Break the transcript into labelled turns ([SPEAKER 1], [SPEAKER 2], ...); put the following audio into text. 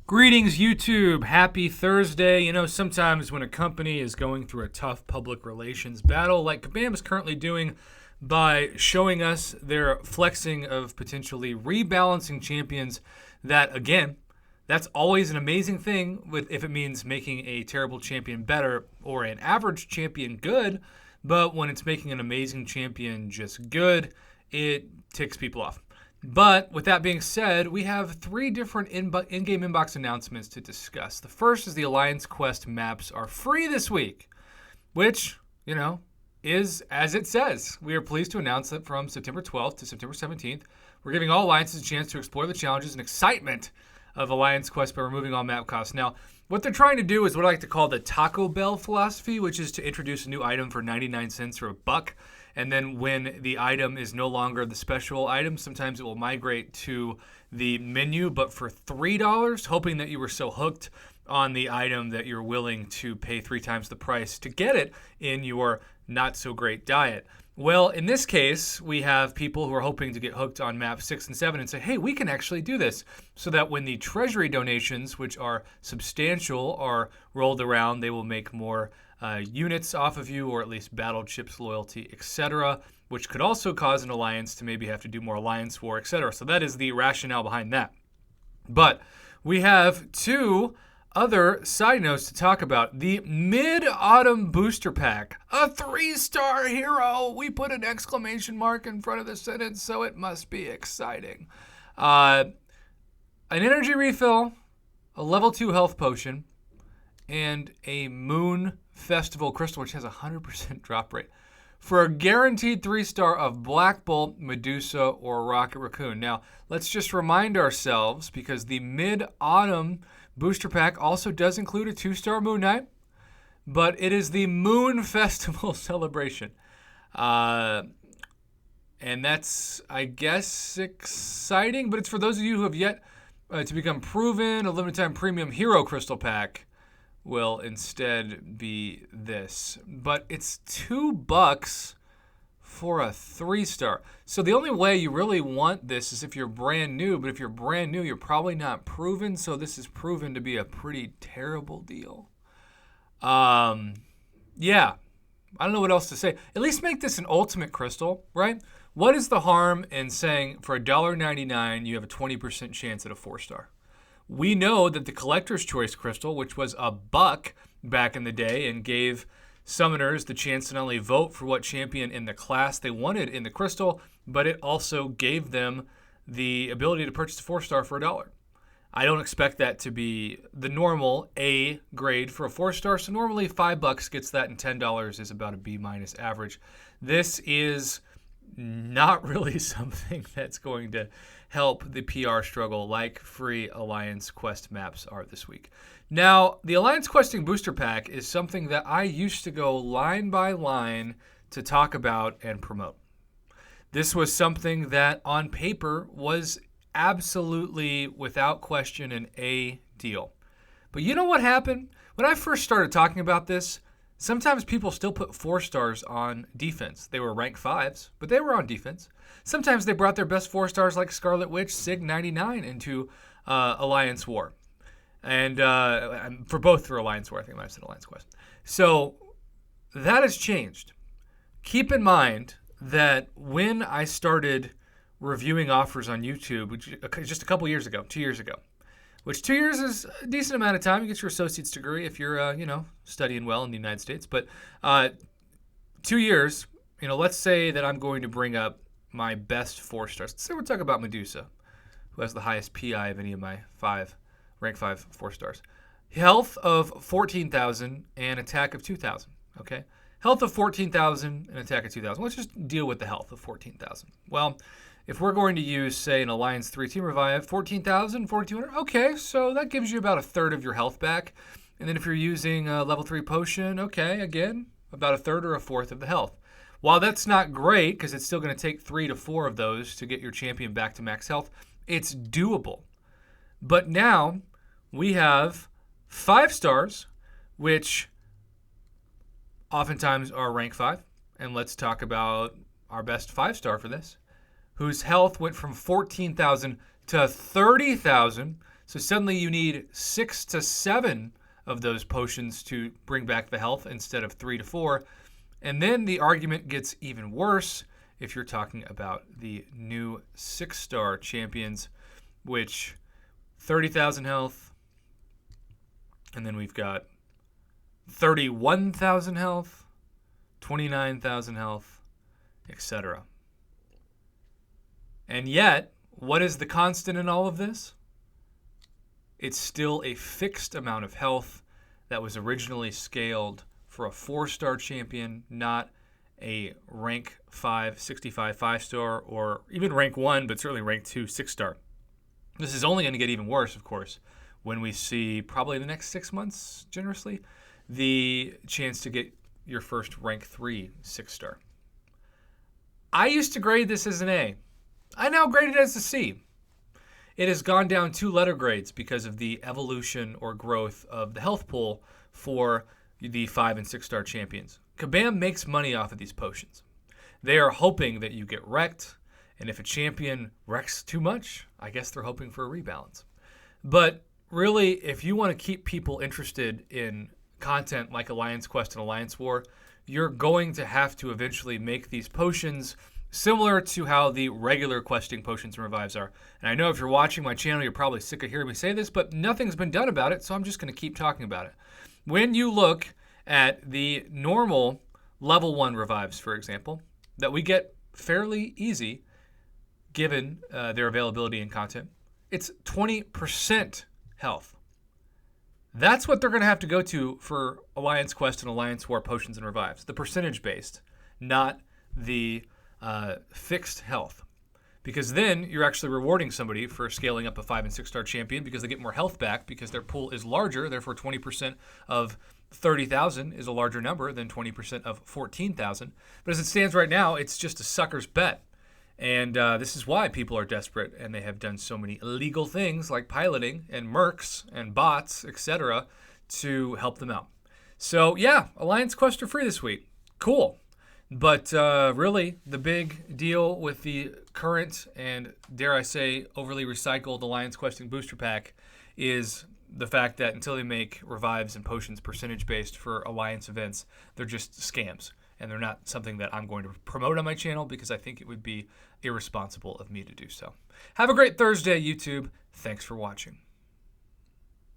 [SPEAKER 1] Greetings, YouTube. Happy Thursday. You know, sometimes when a company is going through a tough public relations battle, like Kabam is currently doing by showing us their flexing of potentially rebalancing champions, that, again, that's always an amazing thing if it means making a terrible champion better or an average champion good. But when it's making an amazing champion just good, it ticks people off. But with that being said, we have three different in-game inbox announcements to discuss. The first is the Alliance Quest maps are free this week, which, is as it says. We are pleased to announce that from September 12th to September 17th, we're giving all alliances a chance to explore the challenges and excitement of Alliance Quest by removing all map costs. Now, what they're trying to do is what I like to call the Taco Bell philosophy, which is to introduce a new item for 99 cents or $1. And then when the item is no longer the special item, sometimes it will migrate to the menu, but for $3, hoping that you were so hooked on the item that you're willing to pay 3 times the price to get it in your not-so-great diet. Well, in this case, we have people who are hoping to get hooked on map 6 and 7 and say, hey, we can actually do this, so that when the treasury donations, which are substantial, are rolled around, they will make more units off of you, or at least battle chips, loyalty, etc., which could also cause an alliance to maybe have to do more alliance war, etc. So that is the rationale behind that. But we have two other side notes to talk about. The Mid-Autumn Booster Pack, a 3-star hero. We put an exclamation mark in front of the sentence, so it must be exciting. An energy refill, a level 2 health potion, and a Moon Festival Crystal, which has a 100% drop rate, for a guaranteed 3-star of Black Bolt, Medusa, or Rocket Raccoon. Now, let's just remind ourselves, because the Mid-Autumn Booster Pack also does include a 2-star Moon Knight, but it is the Moon Festival celebration. And that's, I guess, exciting, but it's for those of you who have yet to become proven. A limited time premium hero crystal pack will instead be this. But it's $2 for a 3-star. So the only way you really want this is if you're brand new. But if you're brand new, you're probably not proven. So this is proven to be a pretty terrible deal. Yeah. I don't know what else to say. At least make this an ultimate crystal, right? What is the harm in saying for $1.99 you have a 20% chance at a 4-star? We know that the Collector's Choice Crystal, which was $1 back in the day and gave summoners the chance to not only vote for what champion in the class they wanted in the crystal, but it also gave them the ability to purchase a 4-star for $1. I don't expect that to be the normal A grade for a 4-star, so normally $5 gets that and $10 is about a B- average. This is not really something that's going to help the PR struggle like free Alliance Quest maps are this week. Now, the Alliance Questing Booster Pack is something that I used to go line by line to talk about and promote. This was something that on paper was absolutely, without question, an A deal. But you know what happened? When I first started talking about this, sometimes people still put 4-stars on defense. They were rank 5s, but they were on defense. Sometimes they brought their best 4-stars like Scarlet Witch, Sig 99 into Alliance War. And for both through Alliance War, I think I might have said Alliance Quest. So that has changed. Keep in mind that when I started reviewing offers on YouTube, which just a couple years ago, 2 years ago, which 2 years is a decent amount of time. You get your associate's degree if you're, studying well in the United States. But 2 years, let's say that I'm going to bring up my best 4-stars. Let's say we're talking about Medusa, who has the highest PI of any of my rank 5 4-stars. Health of 14,000 and attack of 2,000, okay? Health of 14,000 and attack of 2,000. Let's just deal with the health of 14,000. Well, if we're going to use, say, an Alliance 3 Team Revive, 14,000, 4,200, okay, so that gives you about a third of your health back. And then if you're using a level 3 potion, okay, again, about a third or a fourth of the health. While that's not great, because it's still going to take 3 to 4 of those to get your champion back to max health, it's doable. But now we have 5-stars, which oftentimes are rank 5. And let's talk about our best 5-star for this, whose health went from 14,000 to 30,000. So suddenly you need 6 to 7 of those potions to bring back the health instead of 3 to 4. And then the argument gets even worse if you're talking about the new 6-star champions, which 30,000 health, and then we've got 31,000 health, 29,000 health, etc. And yet, what is the constant in all of this? It's still a fixed amount of health that was originally scaled for a 4-star champion, not a rank 5, 65 5-star, or even rank 1, but certainly rank 2, 6-star. This is only going to get even worse, of course, when we see, probably in the next 6 months, generously, the chance to get your first rank 3 6-star. I used to grade this as an A. I now grade it as a C. It has gone down 2 letter grades because of the evolution or growth of the health pool for the 5 and 6-star champions. Kabam makes money off of these potions. They are hoping that you get wrecked, and if a champion wrecks too much, I guess they're hoping for a rebalance. But really, if you want to keep people interested in content like Alliance Quest and Alliance War, you're going to have to eventually make these potions similar to how the regular questing potions and revives are. And I know if you're watching my channel, you're probably sick of hearing me say this, but nothing's been done about it, so I'm just going to keep talking about it. When you look at the normal level 1 revives, for example, that we get fairly easy given their availability and content, it's 20% health. That's what they're going to have to go to for Alliance Quest and Alliance War potions and revives. The percentage based, not the fixed health. Because then you're actually rewarding somebody for scaling up a 5 and 6-star champion because they get more health back because their pool is larger. Therefore, 20% of 30,000 is a larger number than 20% of 14,000. But as it stands right now, it's just a sucker's bet. And this is why people are desperate, and they have done so many illegal things like piloting and mercs and bots, etc., to help them out. So yeah, Alliance Quest are free this week. Cool. But really, the big deal with the current and, dare I say, overly recycled Alliance Questing Booster Pack is the fact that until they make revives and potions percentage-based for Alliance events, they're just scams. And they're not something that I'm going to promote on my channel because I think it would be irresponsible of me to do so. Have a great Thursday, YouTube. Thanks for watching.